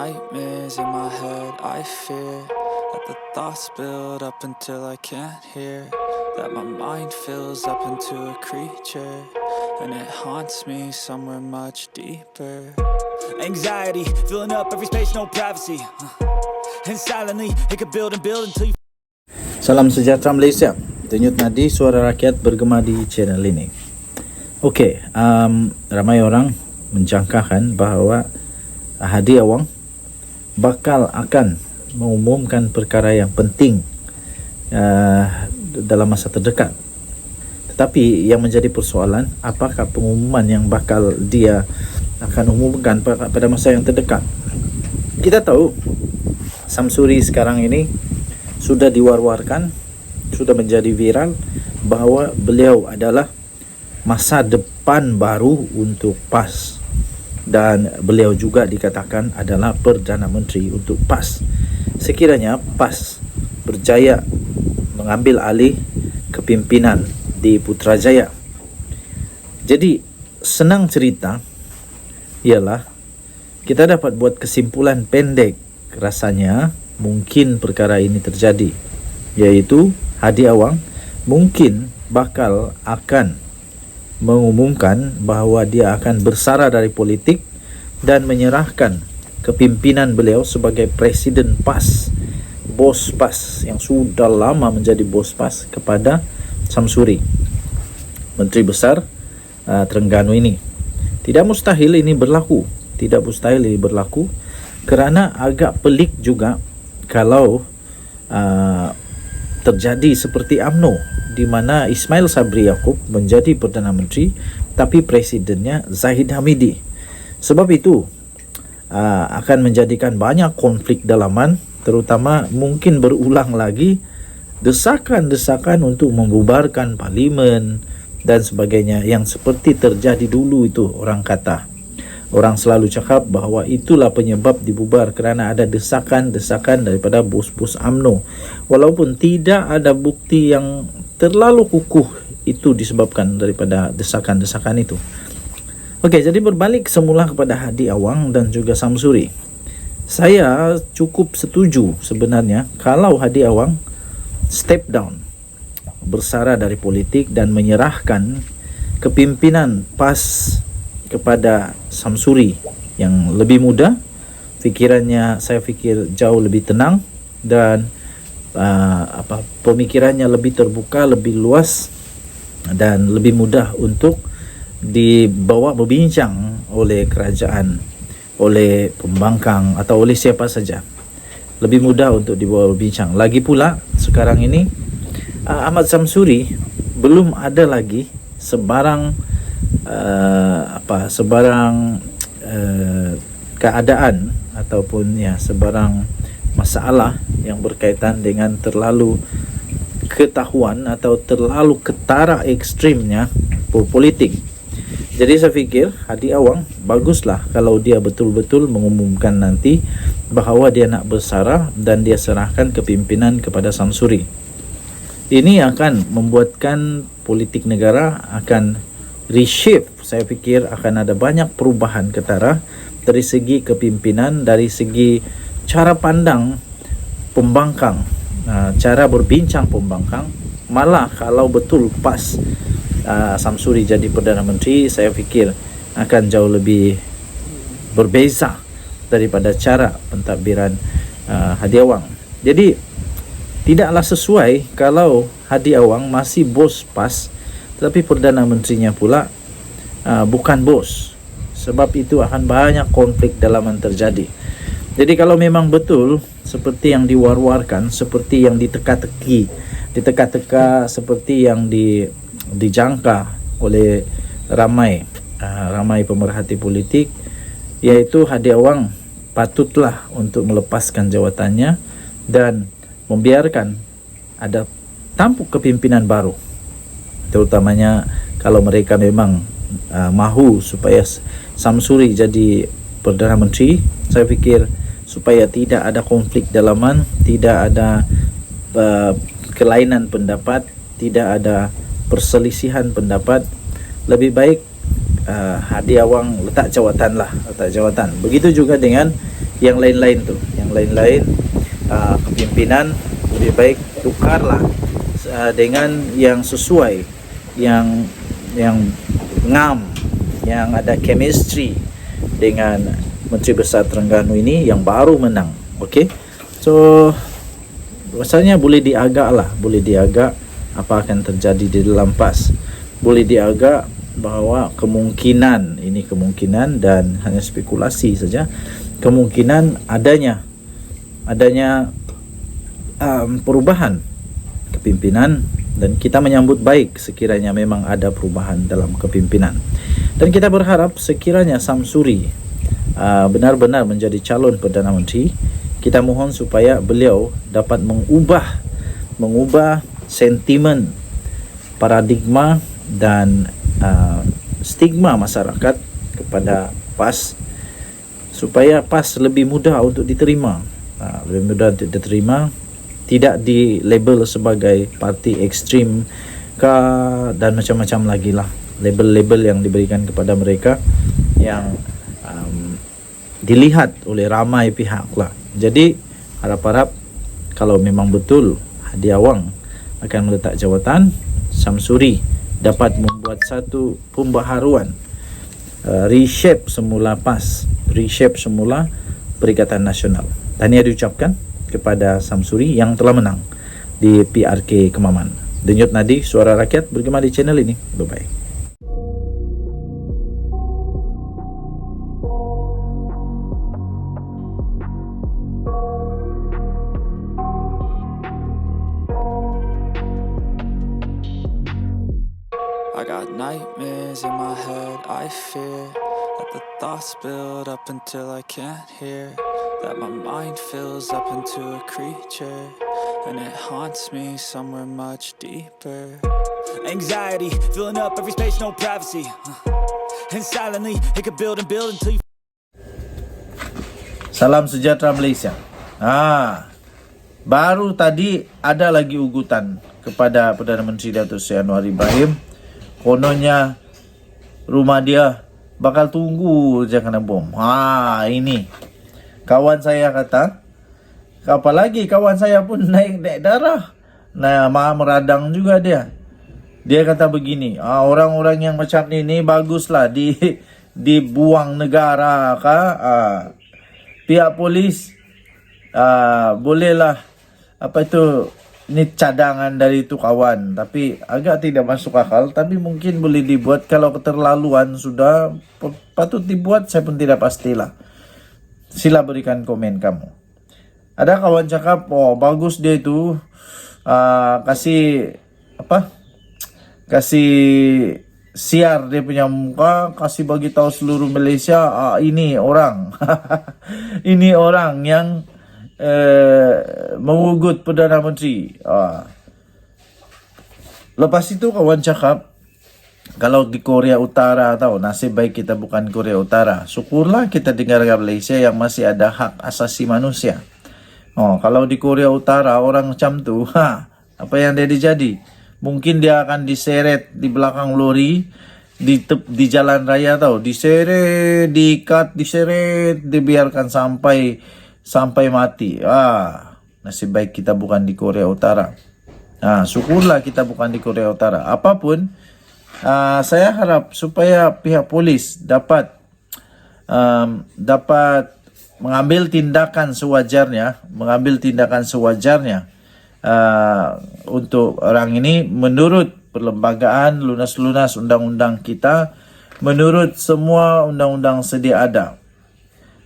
nightmares in my head, I fear that the thoughts build up until I can't hear, that my mind fills up into a creature, and it haunts me somewhere much deeper. Anxiety, filling up every space, no privacy, and silently, it could build and build until you... Salam sejahtera Malaysia. Denyut nadi suara rakyat bergema di channel ini. Okey, ramai orang menjangkakan bahawa Hadi Awang bakal akan mengumumkan perkara yang penting dalam masa terdekat. Tetapi yang menjadi persoalan, apakah pengumuman yang bakal dia akan umumkan pada masa yang terdekat? Kita tahu Samsuri sekarang ini sudah diwar-warkan, sudah menjadi viral bahawa beliau adalah masa depan baru untuk PAS, dan beliau juga dikatakan adalah Perdana Menteri untuk PAS sekiranya PAS berjaya mengambil alih kepimpinan di Putrajaya. Jadi senang cerita ialah kita dapat buat kesimpulan pendek, rasanya mungkin perkara ini terjadi, iaitu Hadi Awang mungkin bakal akan mengumumkan bahawa dia akan bersara dari politik dan menyerahkan kepimpinan beliau sebagai Presiden PAS, bos PAS yang sudah lama menjadi bos PAS, kepada Samsuri, Menteri Besar Terengganu ini. Tidak mustahil ini berlaku, kerana agak pelik juga kalau terjadi seperti UMNO, di mana Ismail Sabri Yaakob menjadi Perdana Menteri tapi presidennya Zahid Hamidi. Sebab itu akan menjadikan banyak konflik dalaman, terutama mungkin berulang lagi desakan-desakan untuk membubarkan parlimen dan sebagainya, yang seperti terjadi dulu itu. Orang selalu cakap bahawa itulah penyebab dibubar kerana ada desakan-desakan daripada bos-bos UMNO, walaupun tidak ada bukti yang terlalu kukuh itu disebabkan daripada desakan-desakan itu. Okey, jadi berbalik semula kepada Hadi Awang dan juga Samsuri. Saya cukup setuju sebenarnya kalau Hadi Awang step down, bersara dari politik dan menyerahkan kepimpinan PAS kepada Samsuri yang lebih muda. Fikirannya, saya fikir, jauh lebih tenang dan pemikirannya lebih terbuka, lebih luas dan lebih mudah untuk dibawa berbincang oleh kerajaan, oleh pembangkang atau oleh siapa saja. Lebih mudah untuk dibawa berbincang. Lagi pula sekarang ini Ahmad Samsuri belum ada lagi sebarang keadaan ataupun sebarang masalah yang berkaitan dengan terlalu ketahuan atau terlalu ketara ekstrimnya politik. Jadi saya fikir Hadi Awang baguslah kalau dia betul-betul mengumumkan nanti bahawa dia nak bersara dan dia serahkan kepimpinan kepada Samsuri. Ini akan membuatkan politik negara akan reshape. Saya fikir akan ada banyak perubahan ketara dari segi kepimpinan, dari segi cara pandang pembangkang, cara berbincang pembangkang. Malah kalau betul PAS Samsuri jadi Perdana Menteri, saya fikir akan jauh lebih berbeza daripada cara pentadbiran Hadi Awang. Jadi tidaklah sesuai kalau Hadi Awang masih bos PAS tetapi Perdana Menterinya pula bukan bos. Sebab itu akan banyak konflik dalaman terjadi. Jadi kalau memang betul seperti yang diwar-warkan, seperti yang diteka-teka, seperti yang dijangka oleh ramai pemerhati politik, iaitu Hadi Awang patutlah untuk melepaskan jawatannya dan membiarkan ada tampuk kepimpinan baru, terutamanya kalau mereka memang mahu supaya Samsuri jadi Perdana Menteri. Saya fikir supaya tidak ada konflik dalaman, tidak ada kelainan pendapat, tidak ada perselisihan pendapat, lebih baik Hadi Awang letak jawatan. Begitu juga dengan yang lain-lain tuh, kepimpinan lebih baik tukarlah dengan yang sesuai, yang ngam, yang ada chemistry dengan Menteri Besar Terengganu ini yang baru menang. Okey, so rasanya boleh diagak apa akan terjadi di dalam PAS. Boleh diagak bahawa kemungkinan dan hanya spekulasi saja, kemungkinan adanya perubahan kepimpinan, dan kita menyambut baik sekiranya memang ada perubahan dalam kepimpinan. Dan kita berharap sekiranya Samsuri benar-benar menjadi calon Perdana Menteri, kita mohon supaya beliau dapat mengubah sentimen, paradigma dan stigma masyarakat kepada PAS, supaya PAS lebih mudah untuk diterima, tidak dilabel sebagai parti ekstrim dan macam-macam lagi lah label-label yang diberikan kepada mereka yang dilihat oleh ramai pihak lah. Jadi harap-harap kalau memang betul Hadi Awang akan meletak jawatan, Samsuri dapat membuat satu pembaharuan, reshape semula PAS, reshape semula Perikatan Nasional. Tahniah diucapkan kepada Samsuri yang telah menang di PRK Kemaman. Denyut nadi suara rakyat bergema di channel ini. Bye-bye. I got nightmares in my head, I fear that the thoughts build up until I can't hear, that my mind fills up into a creature, and it haunts me somewhere much deeper. Anxiety, filling up every space, no privacy. And silently, it could build and build until you... Salam sejahtera Malaysia. Baru tadi ada lagi ugutan kepada Perdana Menteri Datuk Seri Anwar Ibrahim. Kononnya rumah dia bakal tunggu je kena bom. Ini kawan saya kata, apalagi kawan saya pun naik darah. Meradang juga dia. Dia kata begini, orang-orang yang macam ni baguslah dibuang negara kah? Pihak polis bolehlah ini cadangan dari itu kawan, tapi agak tidak masuk akal, tapi mungkin boleh dibuat. Kalau keterlaluan sudah patut dibuat, saya pun tidak pastilah. Sila berikan komen kamu. Ada kawan cakap, bagus dia itu kasih siar dia punya muka, kasih bagi tahu seluruh Malaysia, ini orang ini orang yang mengugut Perdana Menteri. Lepas itu kawan cakap, kalau di Korea Utara nasib baik kita bukan Korea Utara. Syukurlah kita di negara Malaysia yang masih ada hak asasi manusia. Kalau di Korea Utara orang macam tu, apa yang dia jadi? Mungkin dia akan diseret di belakang lori di jalan raya diseret, diikat, diseret, dibiarkan sampai mati. Nasib baik kita bukan di Korea Utara. Syukurlah kita bukan di Korea Utara. Apapun, saya harap supaya pihak polis dapat mengambil tindakan sewajarnya, untuk orang ini menurut perlembagaan, lunas-lunas undang-undang kita, menurut semua undang-undang sedia ada.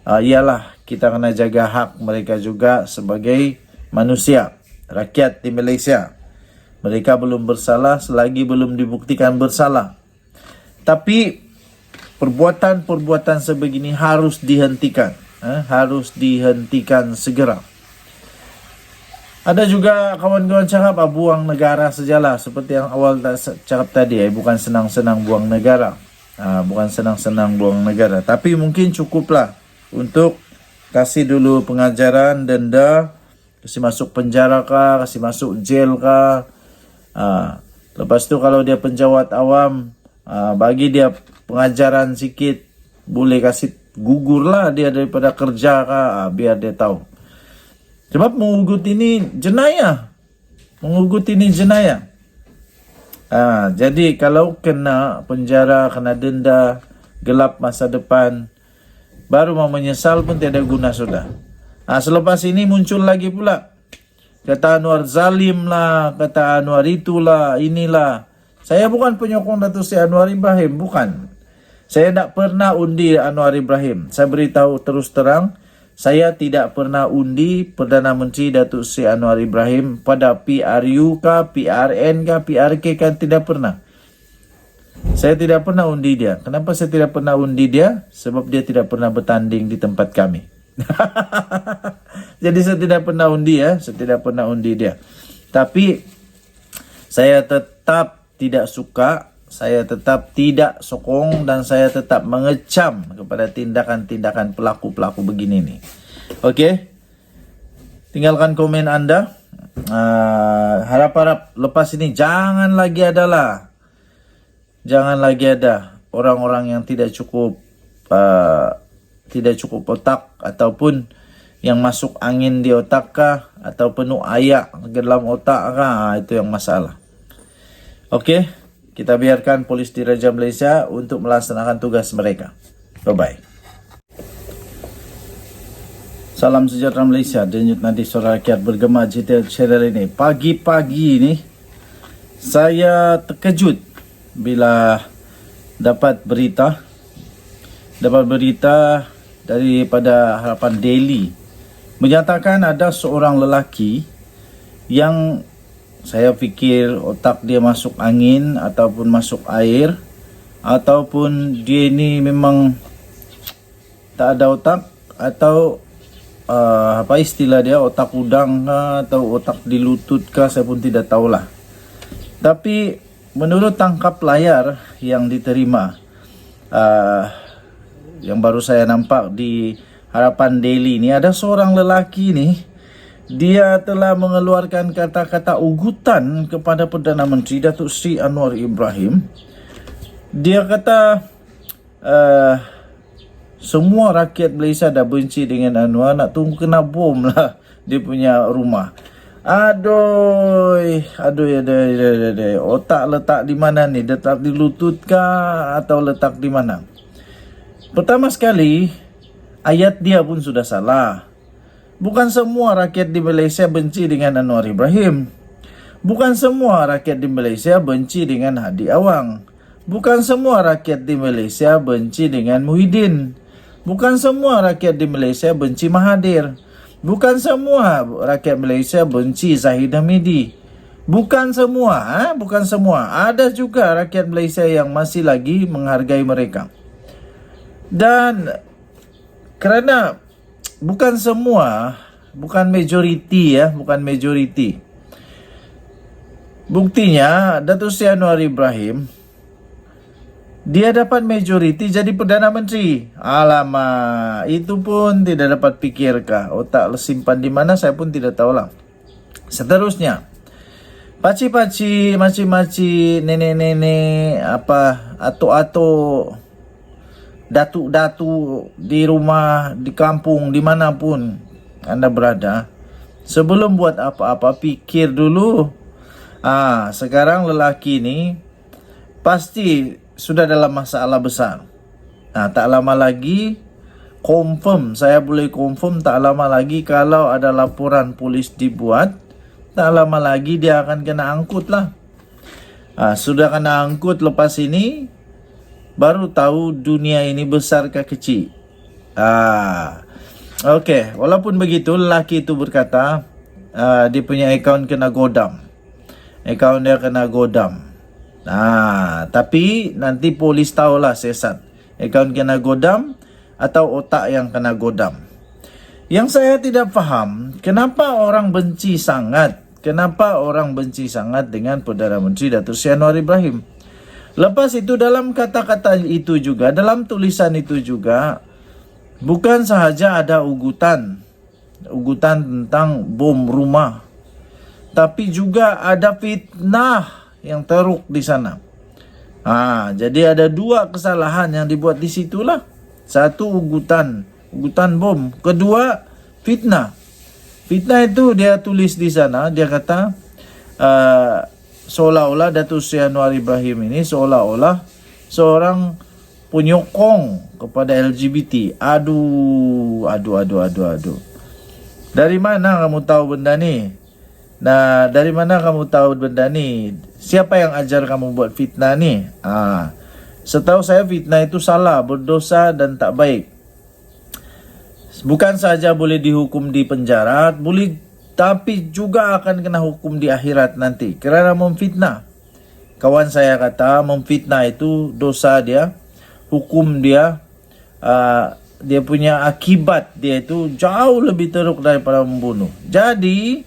Ialah kita kena jaga hak mereka juga sebagai manusia, rakyat di Malaysia. Mereka belum bersalah selagi belum dibuktikan bersalah. Tapi perbuatan-perbuatan sebegini harus dihentikan. Harus dihentikan segera. Ada juga kawan-kawan cakap buang negara sajalah, seperti yang awal cakap tadi, bukan senang-senang buang negara. Tapi mungkin cukuplah untuk kasih dulu pengajaran, denda, kasih masuk penjara kah, kasih masuk jail kah. Lepas tu kalau dia penjawat awam, bagi dia pengajaran sikit, boleh kasih gugurlah dia daripada kerja kah, biar dia tahu. Sebab mengugut ini jenayah. Jadi kalau kena penjara, kena denda, gelap masa depan, baru mau menyesal pun tiada guna sudah. Selepas ini muncul lagi pula. Kata Anwar zalim lah, kata Anwar itulah, inilah. Saya bukan penyokong Datuk Seri Anwar Ibrahim, bukan. Saya tak pernah undi Anwar Ibrahim. Saya beritahu terus terang, saya tidak pernah undi Perdana Menteri Datuk Seri Anwar Ibrahim pada PRU kah, PRN kah, PRK kan, tidak pernah. Saya tidak pernah undi dia. Kenapa saya tidak pernah undi dia? Sebab dia tidak pernah bertanding di tempat kami. Jadi saya tidak pernah undi ya, saya tidak pernah undi dia. Tapi saya tetap tidak suka, saya tetap tidak sokong, dan saya tetap mengecam kepada tindakan-tindakan pelaku-pelaku begini nih. Okey, tinggalkan komen anda. Harap-harap lepas ini jangan lagi ada orang-orang yang tidak cukup otak, ataupun yang masuk angin di otak kah, atau penuh ayak ke dalam otak kah, itu yang masalah. Okey, kita biarkan Polis Diraja Malaysia untuk melaksanakan tugas mereka. Bye-bye. Salam sejahtera Malaysia. Denyut nadi suara rakyat bergema cerita channel ini. Pagi-pagi ini saya terkejut bila dapat berita daripada Harapan Daily menyatakan ada seorang lelaki yang saya fikir otak dia masuk angin ataupun masuk air, ataupun dia ini memang tak ada otak, atau apa istilah dia, otak udang kah, atau otak di lutut kah, saya pun tidak tahulah. Tapi menurut tangkap layar yang diterima, yang baru saya nampak di Harapan Daily ini, ada seorang lelaki ni, dia telah mengeluarkan kata-kata ugutan kepada Perdana Menteri Datuk Seri Anwar Ibrahim. Dia kata semua rakyat Malaysia dah benci dengan Anwar, nak tunggu kena bom lah dia punya rumah. Aduh, otak letak di mana ni? Letak di lutut kah, atau letak di mana? Pertama sekali, ayat dia pun sudah salah. Bukan semua rakyat di Malaysia benci dengan Anwar Ibrahim. Bukan semua rakyat di Malaysia benci dengan Hadi Awang. Bukan semua rakyat di Malaysia benci dengan Muhyiddin. Bukan semua rakyat di Malaysia benci Mahathir. Bukan semua rakyat Malaysia benci Zahid Hamidi. Bukan semua. Ada juga rakyat Malaysia yang masih lagi menghargai mereka. Dan kerana bukan semua, bukan majoriti ya, bukan majoriti. Buktinya Datuk Seri Anwar Ibrahim, dia dapat majoriti jadi Perdana Menteri. Alamak, itu pun tidak dapat fikirkah? Otak simpan di mana, saya pun tidak tahulah. Seterusnya, paci-paci, maci-maci, nenek-nenek, atuk-atuk, datuk-datuk di rumah, di kampung, dimanapun anda berada, sebelum buat apa-apa fikir dulu. Sekarang lelaki ni pasti sudah dalam masalah besar. Tak lama lagi, saya boleh confirm tak lama lagi kalau ada laporan polis dibuat, tak lama lagi dia akan kena angkut lah. Sudah kena angkut lepas ini, baru tahu dunia ini besar ke kecil. Okey, walaupun begitu, lelaki itu berkata dia punya akaun kena godam. Akaun dia kena godam. Tapi nanti polis tahulah sesat. Akaun kena godam atau otak yang kena godam. Yang saya tidak faham, kenapa orang benci sangat? Kenapa orang benci sangat dengan Perdana Menteri Datuk Seri Anwar Ibrahim? Lepas itu dalam kata-kata itu juga, dalam tulisan itu juga, bukan sahaja ada ugutan tentang bom rumah, tapi juga ada fitnah yang teruk di sana. Jadi ada dua kesalahan yang dibuat di situlah. Satu, ugutan bom. Kedua, fitnah. Fitnah itu dia tulis di sana, dia kata seolah-olah Datuk Seri Anwar Ibrahim ini seolah-olah seorang penyokong kepada LGBT. Aduh. Dari mana kamu tahu benda ni? Nah, dari mana kamu tahu benda ni? Siapa yang ajar kamu buat fitnah ni? Setahu saya fitnah itu salah, berdosa dan tak baik. Bukan saja boleh dihukum di penjara, tapi juga akan kena hukum di akhirat nanti kerana memfitnah. Kawan saya kata memfitnah itu dosa dia, hukum dia, dia punya akibat dia itu jauh lebih teruk daripada membunuh. Jadi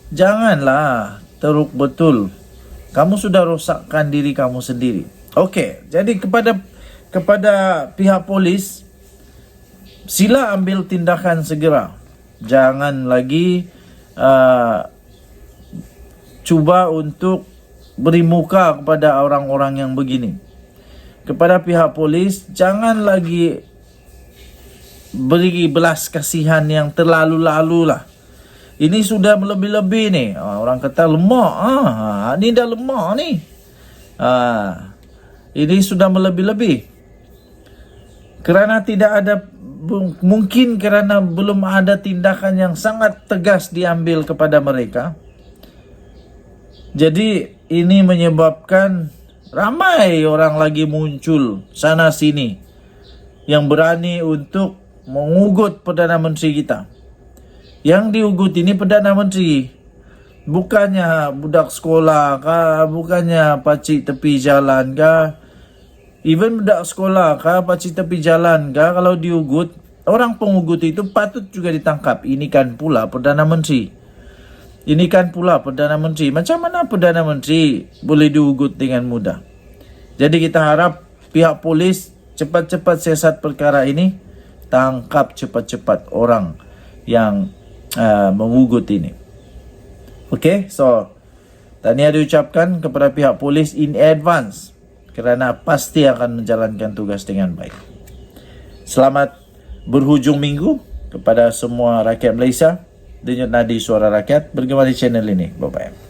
janganlah teruk betul. Kamu sudah rosakkan diri kamu sendiri. Okey, jadi kepada pihak polis, sila ambil tindakan segera. Jangan lagi cuba untuk beri muka kepada orang-orang yang begini. Kepada pihak polis, jangan lagi beri belas kasihan yang terlalu-lalu lah. Ini sudah melebih-lebih ni. Orang kata lemah. Ni dah lemah ni. Ini sudah melebih-lebih. Kerana tidak ada, mungkin kerana belum ada tindakan yang sangat tegas diambil kepada mereka. Jadi ini menyebabkan ramai orang lagi muncul sana sini yang berani untuk mengugut Perdana Menteri kita. Yang diugut ini Perdana Menteri, bukannya budak sekolah kah, bukannya pacik tepi jalan kah. Even budak sekolah kah, pacik tepi jalan kah, kalau diugut, orang pengugut itu patut juga ditangkap. Ini kan pula Perdana Menteri. Macam mana Perdana Menteri boleh diugut dengan mudah? Jadi kita harap pihak polis cepat-cepat siasat perkara ini, tangkap cepat-cepat orang yang mengugut ini. Okay, so tahniah diucapkan kepada pihak polis in advance kerana pasti akan menjalankan tugas dengan baik. Selamat berhujung minggu kepada semua rakyat Malaysia. Denyut nadi suara rakyat bergema di channel ini. Bye-bye.